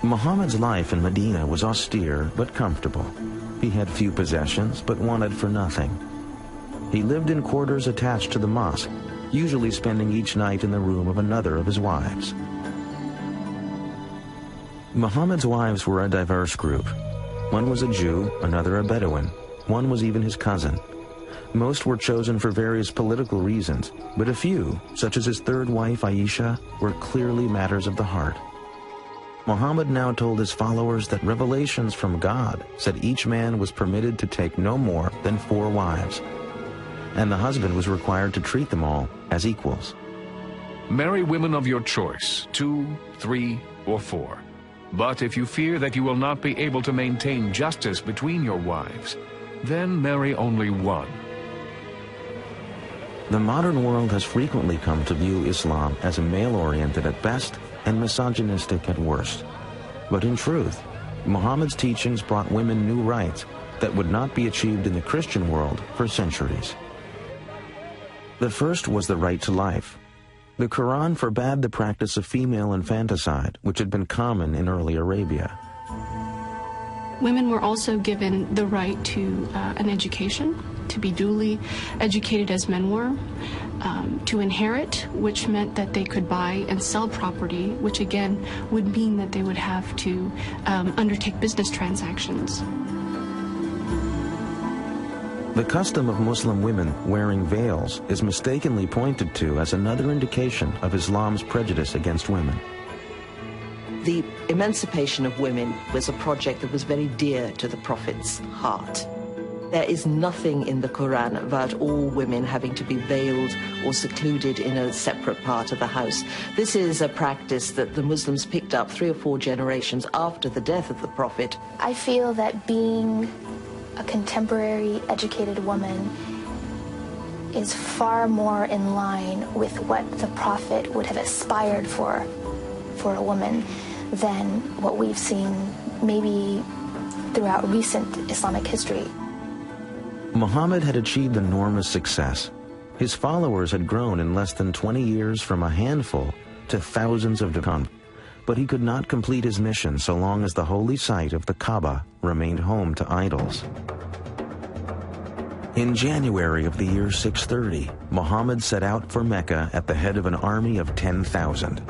Muhammad's life in Medina was austere but comfortable. He had few possessions but wanted for nothing. He lived in quarters attached to the mosque, usually spending each night in the room of another of his wives. Muhammad's wives were a diverse group. One was a Jew, another a Bedouin. One was even his cousin. Most were chosen for various political reasons, but a few, such as his third wife Aisha, were clearly matters of the heart. Muhammad now told his followers that revelations from God said each man was permitted to take no more than 4 wives, and the husband was required to treat them all as equals. Marry women of your choice, 2, 3, or 4. But if you fear that you will not be able to maintain justice between your wives, then marry only 1. The modern world has frequently come to view Islam as male-oriented at best and misogynistic at worst. But in truth, Muhammad's teachings brought women new rights that would not be achieved in the Christian world for centuries. The first was the right to life. The Quran forbade the practice of female infanticide, which had been common in early Arabia. Women were also given the right to an education, to be duly educated as men were, to inherit, which meant that they could buy and sell property, which again would mean that they would have to undertake business transactions. The custom of Muslim women wearing veils is mistakenly pointed to as another indication of Islam's prejudice against women. The emancipation of women was a project that was very dear to the Prophet's heart. There is nothing in the Quran about all women having to be veiled or secluded in a separate part of the house. This is a practice that the Muslims picked up 3 or 4 generations after the death of the Prophet. I feel that being a contemporary educated woman is far more in line with what the Prophet would have aspired for a woman than what we've seen maybe throughout recent Islamic history. Muhammad had achieved enormous success. His followers had grown in less than 20 years from a handful to thousands of converts. But he could not complete his mission so long as the holy site of the Kaaba remained home to idols. In January of the year 630, Muhammad set out for Mecca at the head of an army of 10,000.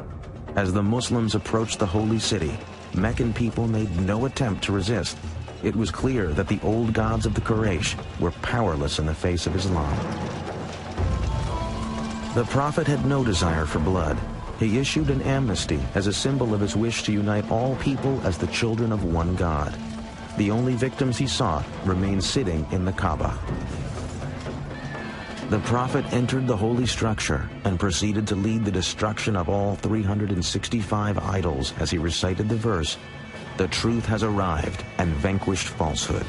As the Muslims approached the holy city, Meccan people made no attempt to resist. It was clear that the old gods of the Quraysh were powerless in the face of Islam. The Prophet had no desire for blood. He issued an amnesty as a symbol of his wish to unite all people as the children of one God. The only victims he sought remained sitting in the Kaaba. The Prophet entered the holy structure and proceeded to lead the destruction of all 365 idols as he recited the verse, "The truth has arrived and vanquished falsehood."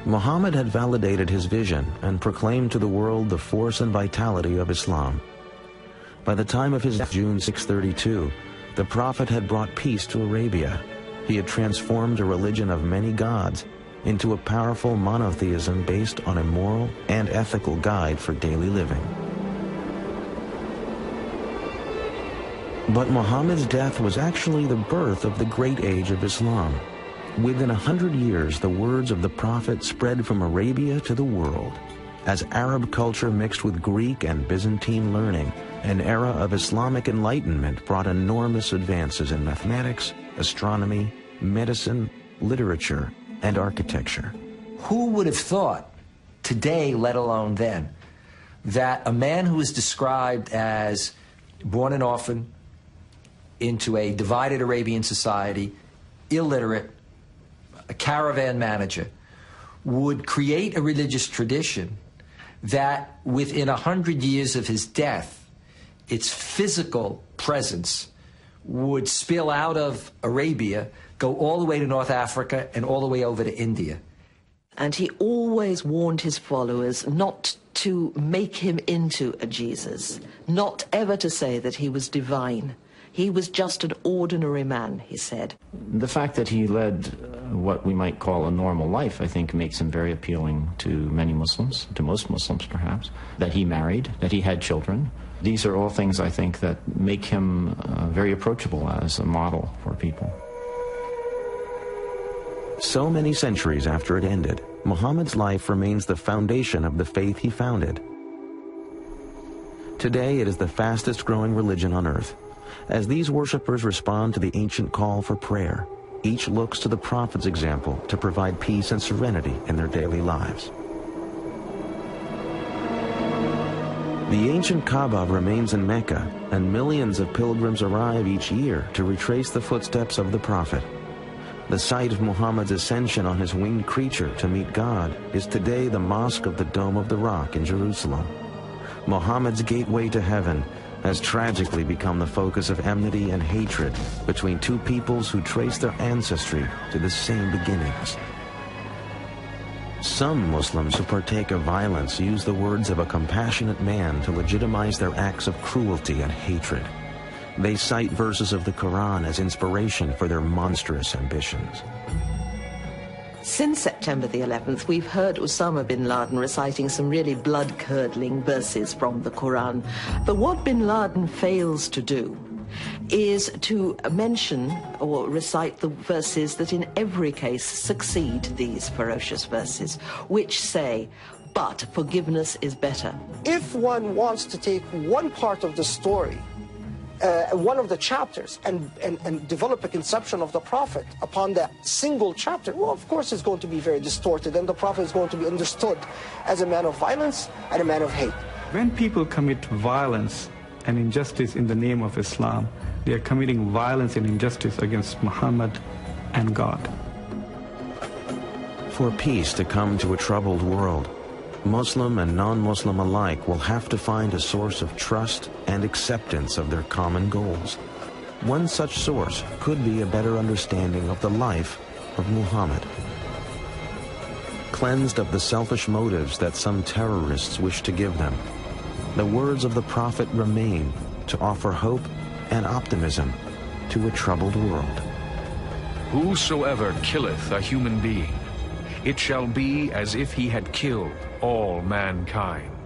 Muhammad had validated his vision and proclaimed to the world the force and vitality of Islam. By the time of his death, June 632, the Prophet had brought peace to Arabia. He had transformed a religion of many gods into a powerful monotheism based on a moral and ethical guide for daily living. But Muhammad's death was actually the birth of the great age of Islam. Within 100 years, the words of the Prophet spread from Arabia to the world. As Arab culture mixed with Greek and Byzantine learning, an era of Islamic enlightenment brought enormous advances in mathematics, astronomy, medicine, literature, and architecture. Who would have thought today, let alone then, that a man who is described as born an orphan into a divided Arabian society, illiterate, a caravan manager, would create a religious tradition that within 100 years of his death, its physical presence would spill out of Arabia, go all the way to North Africa and all the way over to India. And he always warned his followers not to make him into a Jesus, not ever to say that he was divine. He was just an ordinary man, he said. The fact that he led what we might call a normal life, I think, makes him very appealing to many Muslims, to most Muslims perhaps. That he married, that he had children, These are all things, I think, that make him very approachable as a model for people. So many centuries after it ended, Muhammad's life remains the foundation of the faith he founded. Today, it is the fastest growing religion on earth. As these worshippers respond to the ancient call for prayer, each looks to the Prophet's example to provide peace and serenity in their daily lives. The ancient Kaaba remains in Mecca, and millions of pilgrims arrive each year to retrace the footsteps of the Prophet. The site of Muhammad's ascension on his winged creature to meet God is today the Mosque of the Dome of the Rock in Jerusalem. Muhammad's gateway to heaven has tragically become the focus of enmity and hatred between two peoples who trace their ancestry to the same beginnings. Some Muslims who partake of violence use the words of a compassionate man to legitimize their acts of cruelty and hatred. They cite verses of the Quran as inspiration for their monstrous ambitions. Since September the 11th, we've heard Osama bin Laden reciting some really blood-curdling verses from the Quran. But what bin Laden fails to do is to mention or recite the verses that in every case succeed these ferocious verses, which say, "But forgiveness is better." If one wants to take one part of the story, one of the chapters, and develop a conception of the Prophet upon that single chapter, well, of course it's going to be very distorted, and the Prophet is going to be understood as a man of violence and a man of hate. When people commit violence and injustice in the name of Islam, they are committing violence and injustice against Muhammad and God. For peace to come to a troubled world, Muslim and non-Muslim alike will have to find a source of trust and acceptance of their common goals. One such source could be a better understanding of the life of Muhammad. Cleansed of the selfish motives that some terrorists wish to give them, the words of the Prophet remain to offer hope and optimism to a troubled world. Whosoever killeth a human being, it shall be as if he had killed all mankind.